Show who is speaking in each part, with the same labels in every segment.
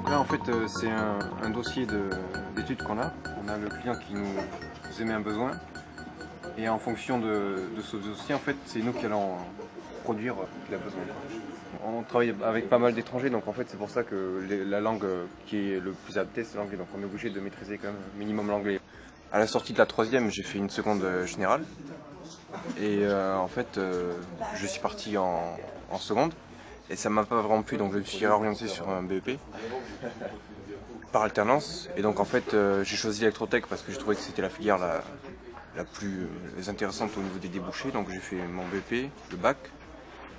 Speaker 1: Là en fait c'est un dossier d'études qu'on a. On a le client qui nous émet un besoin et en fonction de ce dossier en fait c'est nous qui allons produire ce qu'il a besoin. On travaille avec pas mal d'étrangers donc en fait c'est pour ça que la langue qui est le plus adaptée c'est l'anglais, donc on est obligé de maîtriser quand même minimum l'anglais. À la sortie de la troisième j'ai fait une seconde générale et en fait je suis parti en seconde. Et ça m'a pas vraiment plu, donc je me suis réorienté sur un BEP par alternance. Et donc en fait j'ai choisi l'électrotech parce que je trouvais que c'était la filière la plus intéressante au niveau des débouchés. Donc j'ai fait mon BEP, le bac,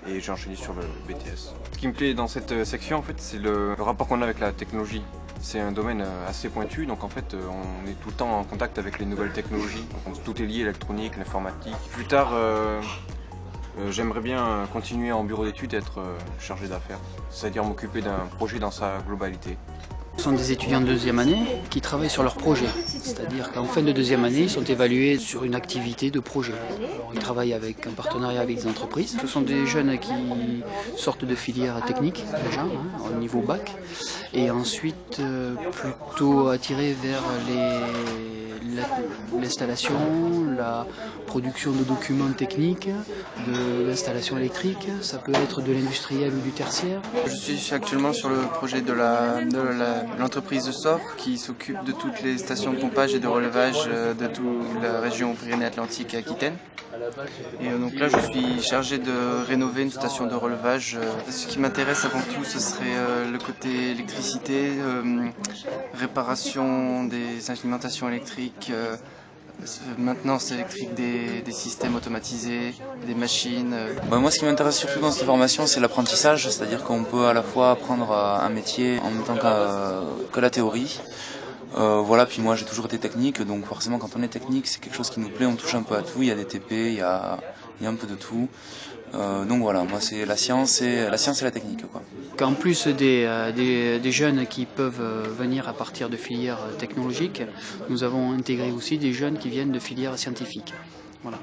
Speaker 1: et j'ai enchaîné sur le BTS. Ce qui me plaît dans cette section en fait c'est le rapport qu'on a avec la technologie. C'est un domaine assez pointu, donc en fait on est tout le temps en contact avec les nouvelles technologies. Donc tout est lié, l'électronique, l'informatique. Plus tard j'aimerais bien continuer en bureau d'études et être chargé d'affaires, c'est-à-dire m'occuper d'un projet dans sa globalité.
Speaker 2: Ce sont des étudiants de deuxième année qui travaillent sur leur projet, c'est-à-dire qu'en fin de deuxième année, ils sont évalués sur une activité de projet. Alors, ils travaillent avec un partenariat avec des entreprises. Ce sont des jeunes qui sortent de filières techniques déjà, au niveau bac, et ensuite plutôt attirés vers l'installation, la production de documents techniques, de l'installation électrique, ça peut être de l'industriel ou du tertiaire.
Speaker 3: Je suis actuellement sur le projet de l'entreprise SOR qui s'occupe de toutes les stations de pompage et de relevage de toute la région Pyrénées-Atlantiques et Aquitaine. Et donc là je suis chargé de rénover une station de relevage. Ce qui m'intéresse avant tout ce serait le côté électricité, réparation des alimentations électriques, maintenance électrique des systèmes automatisés, des machines.
Speaker 4: Moi ce qui m'intéresse surtout dans cette formation c'est l'apprentissage, c'est-à-dire qu'on peut à la fois apprendre un métier en même temps que la théorie. Voilà, puis moi j'ai toujours été technique, donc forcément quand on est technique c'est quelque chose qui nous plaît, on touche un peu à tout, il y a des TP, il y a un peu de tout. Donc voilà, moi c'est la science et la technique, quoi.
Speaker 2: En plus des jeunes qui peuvent venir à partir de filières technologiques, nous avons intégré aussi des jeunes qui viennent de filières scientifiques. Voilà.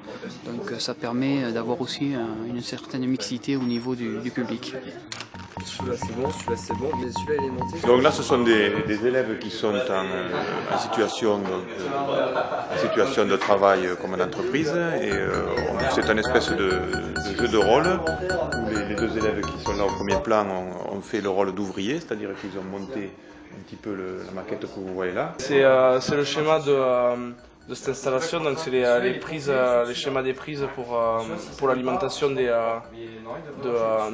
Speaker 2: Donc ça permet d'avoir aussi une certaine mixité au niveau du public.
Speaker 5: Celui-là c'est bon, mais celui-là il est monté.
Speaker 6: Donc là ce sont des élèves qui sont en situation de travail comme d'entreprise et c'est une espèce de jeu de rôle où les deux élèves qui sont là au premier plan ont fait le rôle d'ouvrier, c'est-à-dire qu'ils ont monté un petit peu la maquette que vous voyez là.
Speaker 7: C'est le schéma de cette installation, donc c'est les schémas des prises pour l'alimentation de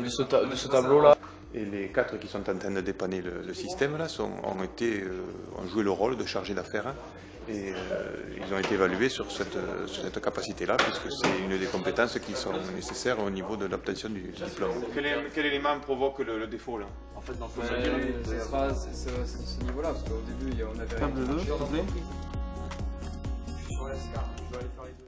Speaker 7: ce tableau-là.
Speaker 6: Et les 4 qui sont en train de dépanner le système là ont joué le rôle de chargé d'affaires et ils ont été évalués sur cette capacité-là puisque c'est une des compétences qui sont nécessaires au niveau de l'obtention du diplôme. Quel élément provoque le défaut là?
Speaker 5: En fait, dans c'est pas ce niveau-là, parce qu'au début on avait... Table 2, s'il vous plaît. Je suis sur la SCAR, je vais aller faire les deux.